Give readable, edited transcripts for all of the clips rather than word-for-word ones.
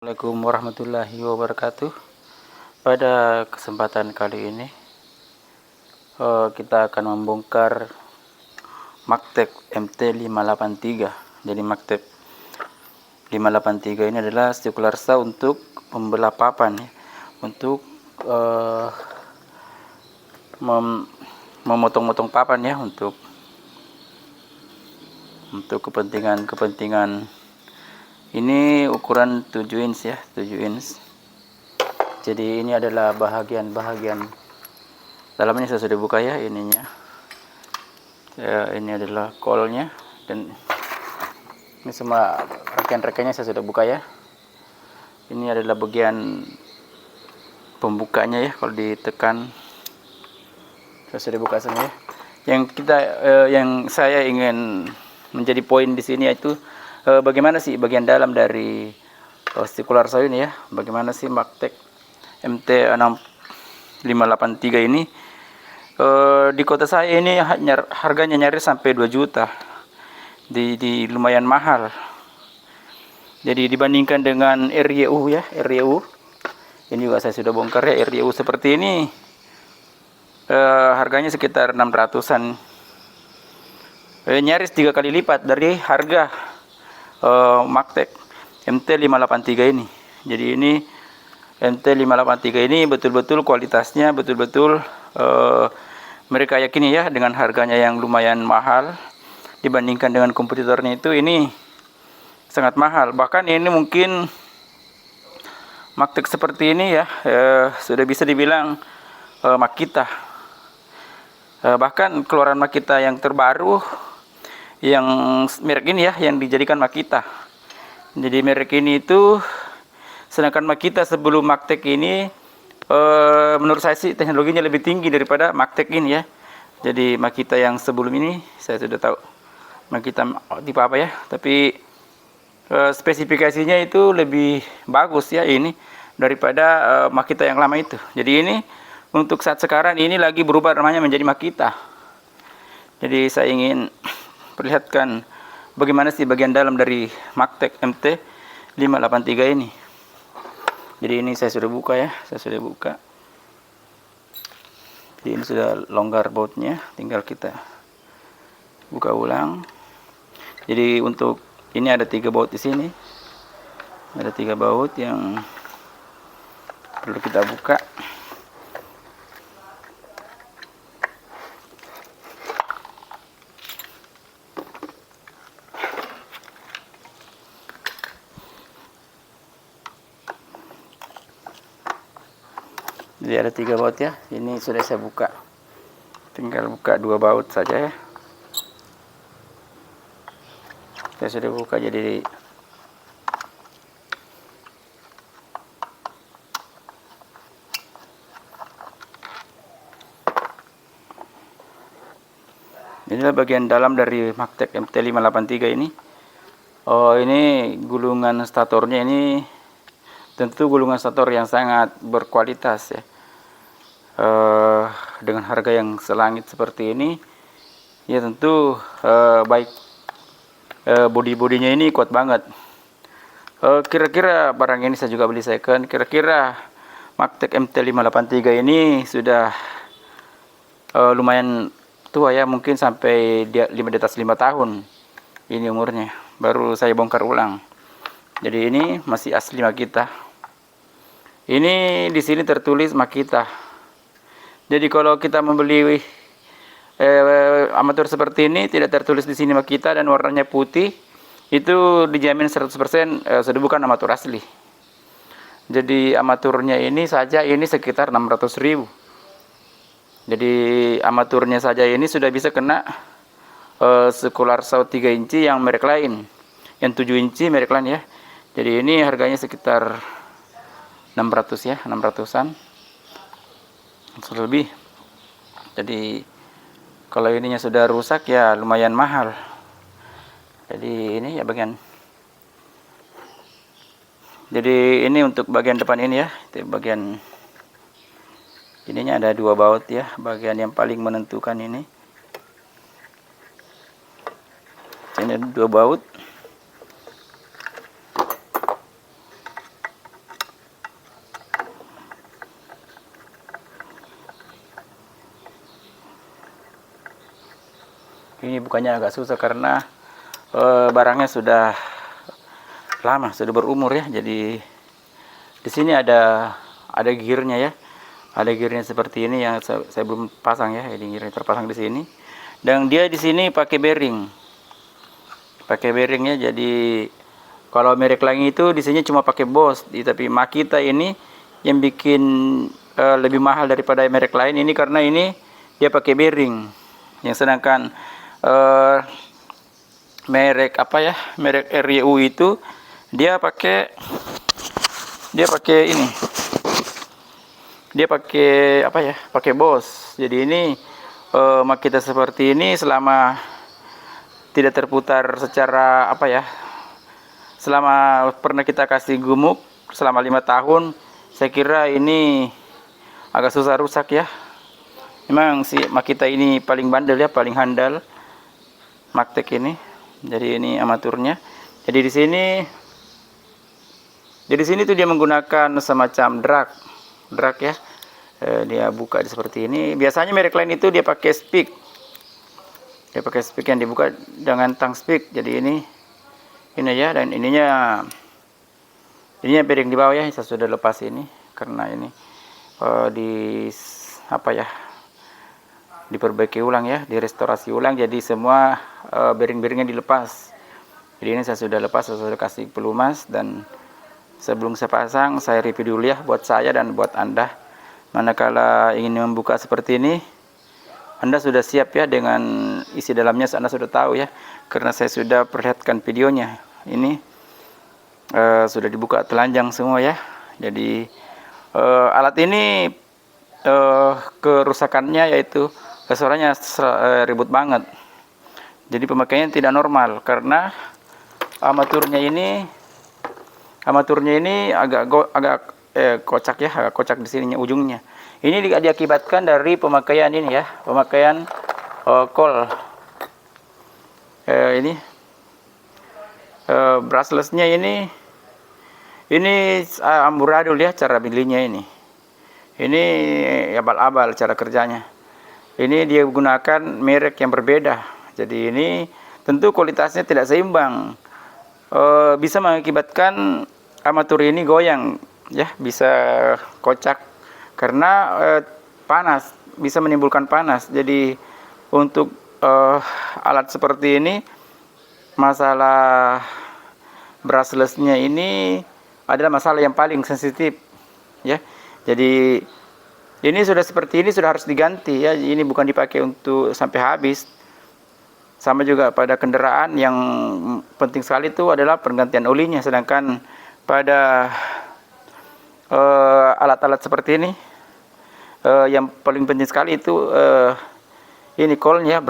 Assalamualaikum warahmatullahi wabarakatuh. Pada kesempatan kali ini kita akan membongkar Magtek MT583. Jadi Magtek 583 ini adalah circular saw untuk membelah papan ya, untuk memotong-motong papan ya, untuk kepentingan ini ukuran 7 inch ya, 7 inch. Jadi ini adalah bahagian dalamnya saya sudah buka ya, ininya ya, ini adalah kolnya, dan ini semua rekan-rekannya saya sudah buka ya. Ini adalah bagian pembukanya ya, kalau ditekan saya sudah buka semua ya. Yang saya ingin menjadi poin di sini yaitu bagaimana sih bagian dalam dari circular saw ini ya, bagaimana sih Magtek MT583 ini. Di kota saya ini harganya nyaris sampai 2 juta, di lumayan mahal. Jadi dibandingkan dengan RYU ya, RYU ini juga saya sudah bongkar ya, RYU seperti ini harganya sekitar 600-an, nyaris 3 kali lipat dari harga Magtek MT583 ini. Jadi ini MT583 ini betul-betul kualitasnya betul-betul mereka yakini ya, dengan harganya yang lumayan mahal dibandingkan dengan kompetitornya itu, ini sangat mahal. Bahkan ini mungkin Magtek seperti ini ya sudah bisa dibilang Makita. Bahkan keluaran Makita yang terbaru yang merek ini ya, yang dijadikan Makita. Jadi merek ini itu, sedangkan Makita sebelum Magtek ini menurut saya sih teknologinya lebih tinggi daripada Magtek ini ya. Jadi Makita yang sebelum ini saya sudah tahu Makita tipe apa ya, tapi spesifikasinya itu lebih bagus ya ini daripada Makita yang lama itu. Jadi ini untuk saat sekarang ini lagi berubah namanya menjadi Makita. Jadi saya ingin perlihatkan bagaimana sih bagian dalam dari Magtek MT583 ini. Jadi ini saya sudah buka ya, saya sudah buka. Jadi ini sudah longgar bautnya, tinggal kita buka ulang. Jadi untuk ini ada 3 baut di sini, ada 3 baut yang perlu kita buka. Jadi ada 3 baut ya, ini sudah saya buka, tinggal buka 2 baut saja ya. Saya sudah buka, jadi inilah bagian dalam dari Magtek MT583 ini. Ini gulungan statornya, ini tentu gulungan stator yang sangat berkualitas ya. Dengan harga yang selangit seperti ini ya, tentu baik body-bodinya ini kuat banget. Kira-kira barang ini saya juga beli second, kira-kira Magtek MT583 ini sudah lumayan tua ya, mungkin sampai di atas 5 tahun ini umurnya, baru saya bongkar ulang. Jadi ini masih asli Makita. Ini di sini tertulis Makita. Jadi kalau kita membeli amatur seperti ini tidak tertulis di sini Makita dan warnanya putih, itu dijamin 100% sudah bukan amatur asli. Jadi amaturnya ini saja ini sekitar 600.000. Jadi amaturnya saja ini sudah bisa kena circular saw 3 inci yang merek lain, yang 7 inci merek lain ya. Jadi ini harganya sekitar 600 ya, 600-an lebih. Jadi kalau ininya sudah rusak ya lumayan mahal. Jadi ini ya jadi ini untuk bagian depan ini ya, itu bagian ininya ada 2 baut ya, bagian yang paling menentukan ini. Ini ada 2 baut. Ini bukannya agak susah karena barangnya sudah lama, sudah berumur ya. Jadi di sini ada gearnya ya. Ada gearnya seperti ini yang saya belum pasang ya. Ini gearnya terpasang di sini. Dan dia di sini pakai bearing. Pakai bearingnya, jadi kalau merek lain itu di sini cuma pakai Bosch, tapi Makita ini yang bikin lebih mahal daripada merek lain ini karena ini dia pakai bearing. Yang sedangkan merek apa ya, merek RYU itu dia pakai ini, dia pakai apa ya, pakai Bosch. Jadi ini Makita seperti ini selama tidak terputar secara apa ya, selama pernah kita kasih gumuk selama 5 tahun, saya kira ini agak susah rusak ya. Memang si Makita ini paling bandel ya, paling handal Maktek ini. Jadi ini amaturnya. Jadi di sini tuh dia menggunakan semacam drag ya. Dia buka seperti ini. Biasanya merek lain itu dia pakai spik. Dia pakai spik yang dibuka dengan tang spik. Jadi ini ya, dan ininya bearing di bawah ya. Saya sudah lepas ini karena ini apa ya, diperbaiki ulang ya, direstorasi ulang. Jadi semua bearing-bearingnya dilepas. Jadi ini saya sudah lepas, saya sudah kasih pelumas. Dan sebelum saya pasang, saya review dulu ya buat saya dan buat Anda. Manakala ingin membuka seperti ini, Anda sudah siap ya dengan isi dalamnya, Anda sudah tahu ya, karena saya sudah perlihatkan videonya. Ini sudah dibuka telanjang semua ya. Jadi alat ini kerusakannya yaitu suaranya ribut banget. Jadi pemakaiannya tidak normal karena armaturnya ini agak kocak ya, agak kocak di sininya ujungnya. Ini diakibatkan dari pemakaian ini ya, pemakaian kol. Ini brushlessnya ini amburadul ya cara belinya ini. Ini abal-abal cara kerjanya. Ini dia gunakan merek yang berbeda. Jadi ini tentu kualitasnya tidak seimbang. Bisa mengakibatkan armatur ini goyang ya, bisa kocak karena panas, bisa menimbulkan panas. Jadi untuk alat seperti ini, masalah brushlessnya ini adalah masalah yang paling sensitif ya. Jadi ini sudah seperti ini sudah harus diganti ya. Ini bukan dipakai untuk sampai habis. Sama juga pada kendaraan, yang penting sekali itu adalah pergantian olinya. Sedangkan pada alat-alat seperti ini yang paling penting sekali itu ini kolnya,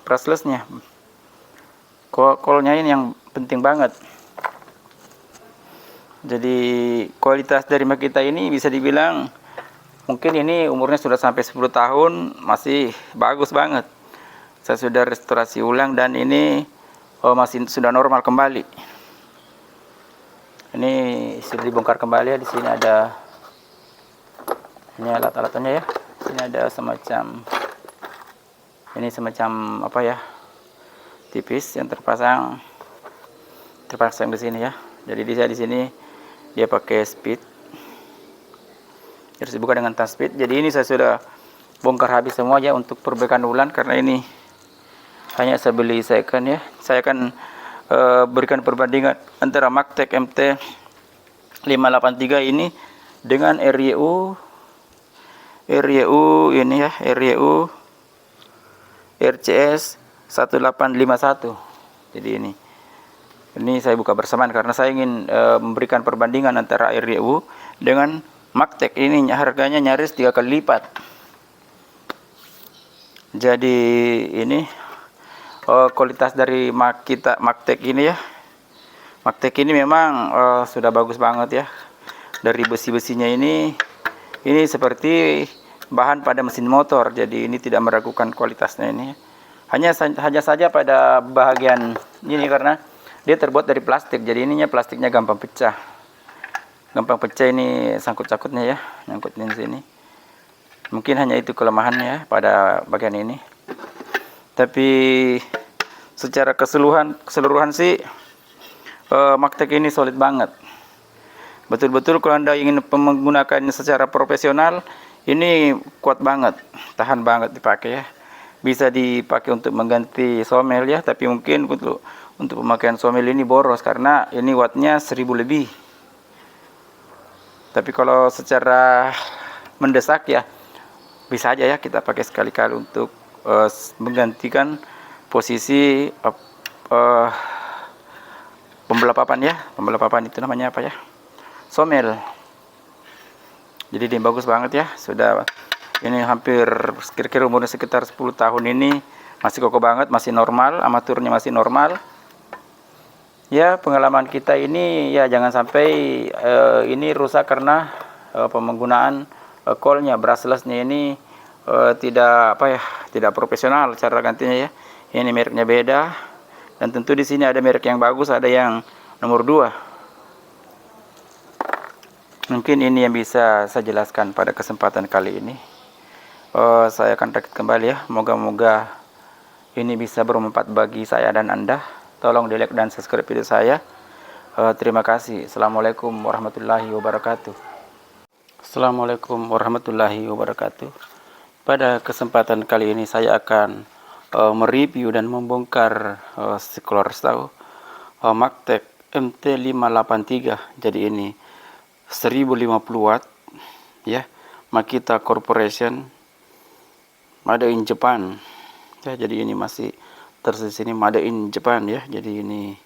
brushlessnya. Kolnya ini yang penting banget. Jadi kualitas dari Makita ini bisa dibilang mungkin ini umurnya sudah sampai 10 tahun, masih bagus banget. Saya sudah restorasi ulang dan ini masih sudah normal kembali. Ini sudah dibongkar kembali ya. Di sini ada ini alat-alatnya ya. Sini ada semacam apa ya, tipis yang terpasang di sini ya. Jadi di sini dia pakai speed. Harus dibuka dengan tas speed. Jadi ini saya sudah bongkar habis semua ya untuk perbaikan ulang, karena ini hanya saya beli second ya. Saya akan berikan perbandingan antara Maktek MT 583 ini dengan RYU ini ya, RYU RCS 1851. Jadi ini saya buka bersamaan karena saya ingin memberikan perbandingan antara RYU dengan Maktek. Ini harganya nyaris 3 kali lipat. Jadi ini kualitas dari Maktek ini ya. Maktek ini memang sudah bagus banget ya. Dari besi-besinya ini seperti bahan pada mesin motor. Jadi ini tidak meragukan kualitasnya ini. Hanya saja pada bagian ini karena dia terbuat dari plastik. Jadi ininya plastiknya gampang pecah. Ini sangkut-sangkutnya ya, nyangkut di sini. Mungkin hanya itu kelemahannya ya pada bagian ini. Tapi secara keseluruhan sih Magtek ini solid banget. Betul-betul kalau Anda ingin menggunakannya secara profesional, ini kuat banget, tahan banget dipakai ya. Bisa dipakai untuk mengganti somel ya, tapi mungkin untuk pemakaian somel ini boros karena ini wattnya 1000 lebih. Tapi kalau secara mendesak ya bisa aja ya kita pakai sekali-kali untuk menggantikan posisi pembelah papan ya. Pembelah papan itu namanya apa ya? Somel. Jadi ini bagus banget ya. Sudah ini hampir kira-kira umurnya sekitar 10 tahun ini masih kokoh banget, masih normal, amaturnya masih normal. Ya, pengalaman kita ini ya jangan sampai ini rusak karena penggunaan kolnya, brushlessnya ini tidak tidak profesional cara gantinya ya. Ini mereknya beda dan tentu di sini ada merek yang bagus, ada yang nomor 2. Mungkin ini yang bisa saya jelaskan pada kesempatan kali ini. Saya akan rakit kembali ya. Moga-moga ini bisa bermanfaat bagi saya dan Anda. Tolong di like dan subscribe video saya. Terima kasih. Assalamualaikum warahmatullahi wabarakatuh. Assalamualaikum warahmatullahi wabarakatuh. Pada kesempatan kali ini saya akan mereview dan membongkar sekeluar tahu Magtek MT583. Jadi ini 1050 watt ya, Makita Corporation, made in Japan ya. Jadi ini masih tertulis sini made in Japan ya. Jadi ini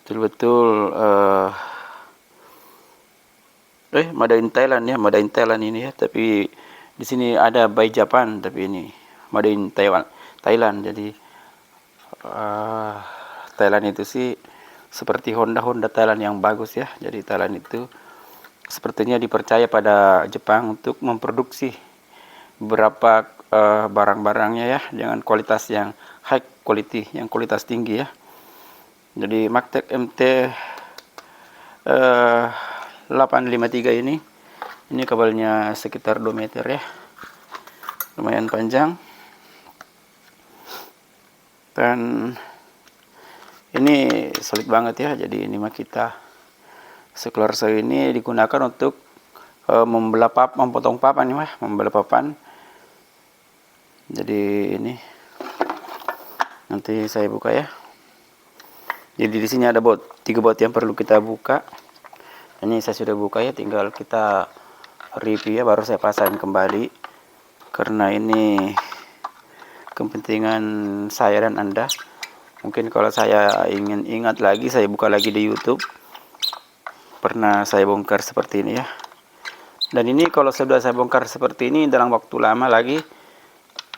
betul-betul made in Thailand ya, made in Thailand ini ya. Tapi di sini ada by Japan, tapi ini made in Thailand. Jadi Thailand itu sih seperti Honda Thailand yang bagus ya. Jadi Thailand itu sepertinya dipercaya pada Jepang untuk memproduksi beberapa barang-barangnya ya dengan kualitas yang high quality, yang kualitas tinggi ya. Jadi Magtek MT 853 ini kabelnya sekitar 2 meter ya, lumayan panjang. Dan ini solid banget ya. Jadi ini Makita sekeluar saw ini digunakan untuk memotong papan nih mah, membelah papan. Jadi ini nanti saya buka ya. Jadi di sini ada 3 baut yang perlu kita buka. Ini saya sudah buka ya, tinggal kita review ya, baru saya pasang kembali karena ini kepentingan saya dan Anda. Mungkin kalau saya ingin ingat lagi, saya buka lagi di YouTube. Pernah saya bongkar seperti ini ya. Dan ini kalau sudah saya bongkar seperti ini dalam waktu lama lagi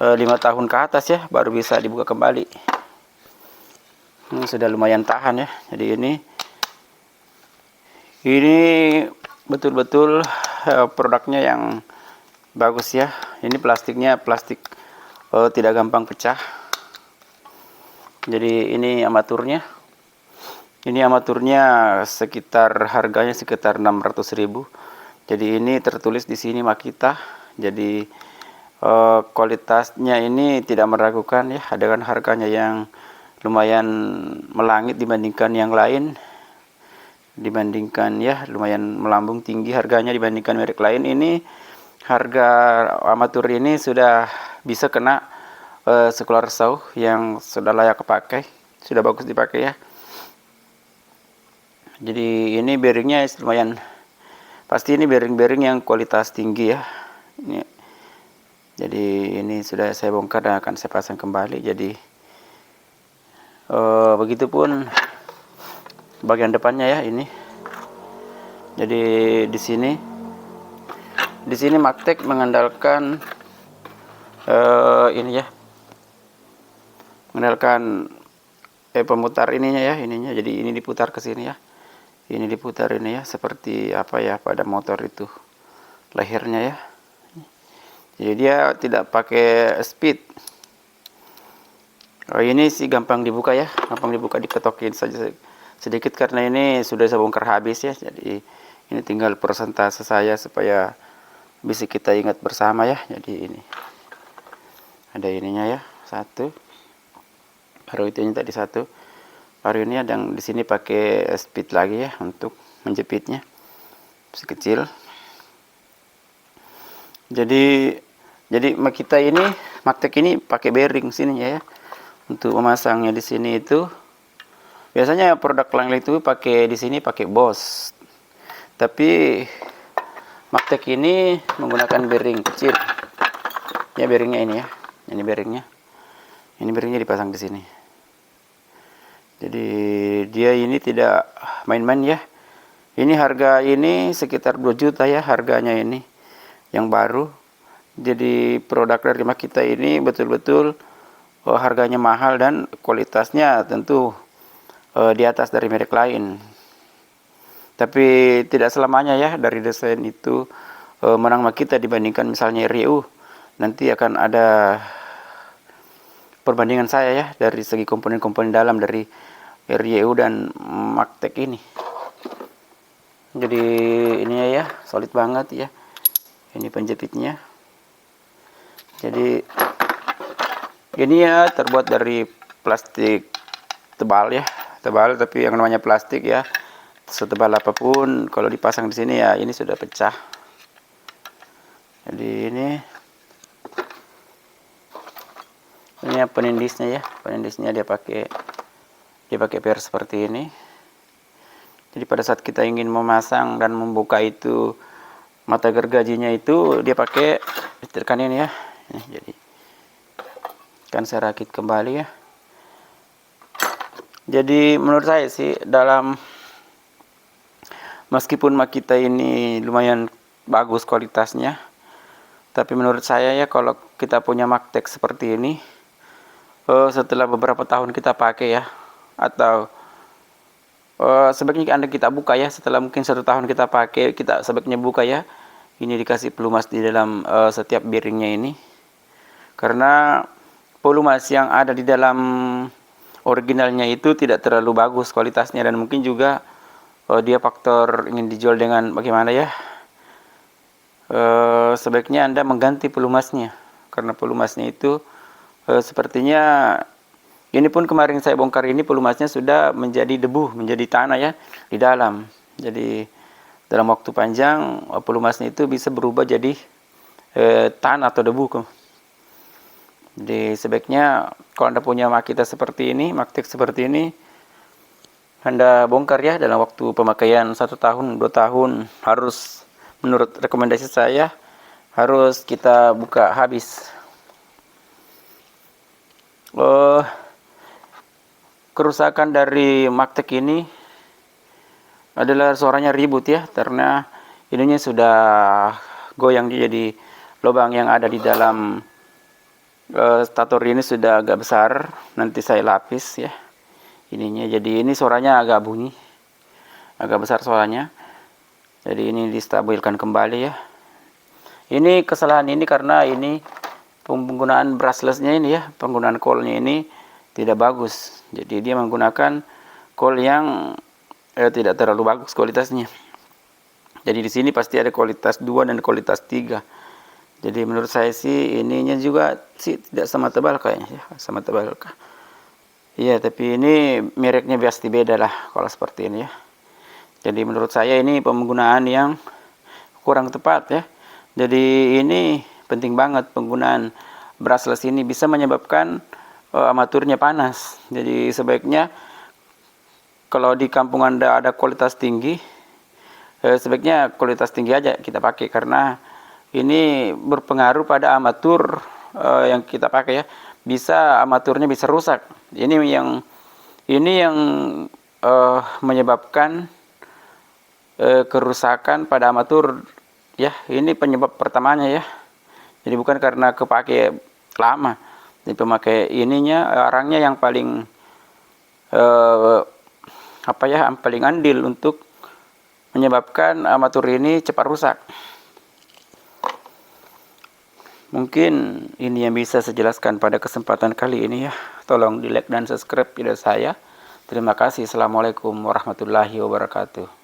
5 tahun ke atas ya, baru bisa dibuka kembali. Ini sudah lumayan tahan ya. Jadi ini betul-betul produknya yang bagus ya. Ini plastiknya plastik tidak gampang pecah. Jadi ini armaturnya. Ini armaturnya harganya sekitar 600.000. Jadi ini tertulis di sini Makita. Jadi kualitasnya ini tidak meragukan ya. Ada kan harganya yang lumayan melangit dibandingkan yang lain. Dibandingkan ya, lumayan melambung tinggi harganya dibandingkan merek lain. Ini harga armatur ini sudah bisa kena sekeluar saw yang sudah layak pakai, sudah bagus dipakai ya. Jadi ini bearingnya lumayan, pasti ini bearing yang kualitas tinggi ya. Jadi ini sudah saya bongkar dan akan saya pasang kembali. Jadi begitupun bagian depannya ya ini. Jadi di sini Magtek mengandalkan ini ya, mengandalkan pemutar ininya ya, ininya. Jadi ini diputar ke sini ya. Ini diputar ini ya, seperti apa ya pada motor itu lehernya ya. Jadi dia tidak pakai speed. Ini sih gampang dibuka ya, gampang dibuka, diketokin saja sedikit karena ini sudah saya bongkar habis ya. Jadi ini tinggal persentase saya supaya bisa kita ingat bersama ya. Jadi ini ada ininya ya, satu, baru itu tadi satu, baru ini ada yang di sini pakai speed lagi ya untuk menjepitnya, masih kecil. Jadi kita ini Maktek ini pakai bearing sini ya, untuk memasangnya di sini itu. Biasanya produk lain itu pakai di sini pakai Bosch, tapi Maktek ini menggunakan bearing kecil. Ya bearingnya ini ya, ini bearingnya dipasang di sini. Jadi dia ini tidak main-main ya. Ini harga ini sekitar 2 juta ya harganya ini yang baru. Jadi produk dari Makita ini betul-betul harganya mahal dan kualitasnya tentu di atas dari merek lain. Tapi tidak selamanya ya dari desain itu menang Makita dibandingkan misalnya RYU. Nanti akan ada perbandingan saya ya dari segi komponen-komponen dalam dari RYU dan Maktek ini. Jadi ini ya solid banget ya. Ini penjepitnya. Jadi ini ya terbuat dari plastik tebal ya, tebal, tapi yang namanya plastik ya setebal apapun kalau dipasang di sini ya ini sudah pecah. Jadi ini penindisnya ya, penindisnya dia pakai per seperti ini. Jadi pada saat kita ingin memasang dan membuka itu mata gergajinya itu dia pakai kan ini ya. Jadi kan saya rakit kembali ya. Jadi menurut saya sih meskipun Makita ini lumayan bagus kualitasnya, tapi menurut saya ya kalau kita punya Maktek seperti ini setelah beberapa tahun kita pakai ya, atau sebaiknya Anda kita buka ya, setelah mungkin 1 tahun kita pakai, kita sebaiknya buka ya. Ini dikasih pelumas di dalam setiap bearingnya ini, karena pelumas yang ada di dalam originalnya itu tidak terlalu bagus kualitasnya, dan mungkin juga dia faktor ingin dijual dengan bagaimana ya, sebaiknya Anda mengganti pelumasnya, karena pelumasnya itu sepertinya ini pun kemarin saya bongkar ini pelumasnya sudah menjadi debu, menjadi tanah ya di dalam. Jadi dalam waktu panjang pelumasnya itu bisa berubah jadi tanah atau debu. Jadi sebaiknya kalau Anda punya Makita seperti ini, Maktek seperti ini, Anda bongkar ya dalam waktu pemakaian 1 tahun, 2 tahun, harus menurut rekomendasi saya harus kita buka habis. Kerusakan dari Maktek ini adalah suaranya ribut ya, karena ininya sudah goyang jadi lubang yang ada di dalam stator ini sudah agak besar. Nanti saya lapis ya ininya, jadi ini suaranya agak bunyi, agak besar suaranya. Jadi ini distabilkan kembali ya. Ini kesalahan ini karena ini penggunaan brushlessnya ini ya, penggunaan coilnya ini tidak bagus. Jadi dia menggunakan coil yang tidak terlalu bagus kualitasnya. Jadi di sini pasti ada kualitas 2 dan kualitas 3. Jadi menurut saya sih ininya juga sih tidak sama tebal kayaknya ya, sama tebal kah? Iya, tapi ini mereknya pasti beda lah kalau seperti ini ya. Jadi menurut saya ini penggunaan yang kurang tepat ya. Jadi ini penting banget penggunaan brushless ini, bisa menyebabkan armaturnya panas. Jadi sebaiknya kalau di kampung Anda ada kualitas tinggi, sebaiknya kualitas tinggi aja kita pakai, karena ini berpengaruh pada armatur yang kita pakai ya. Bisa armaturnya bisa rusak. Ini yang menyebabkan kerusakan pada armatur ya. Ini penyebab pertamanya ya. Jadi bukan karena kepake lama. Jadi pemakai ininya arangnya yang paling paling andil untuk menyebabkan armatur ini cepat rusak. Mungkin ini yang bisa saya jelaskan pada kesempatan kali ini ya. Tolong di like dan subscribe video saya. Terima kasih. Assalamualaikum warahmatullahi wabarakatuh.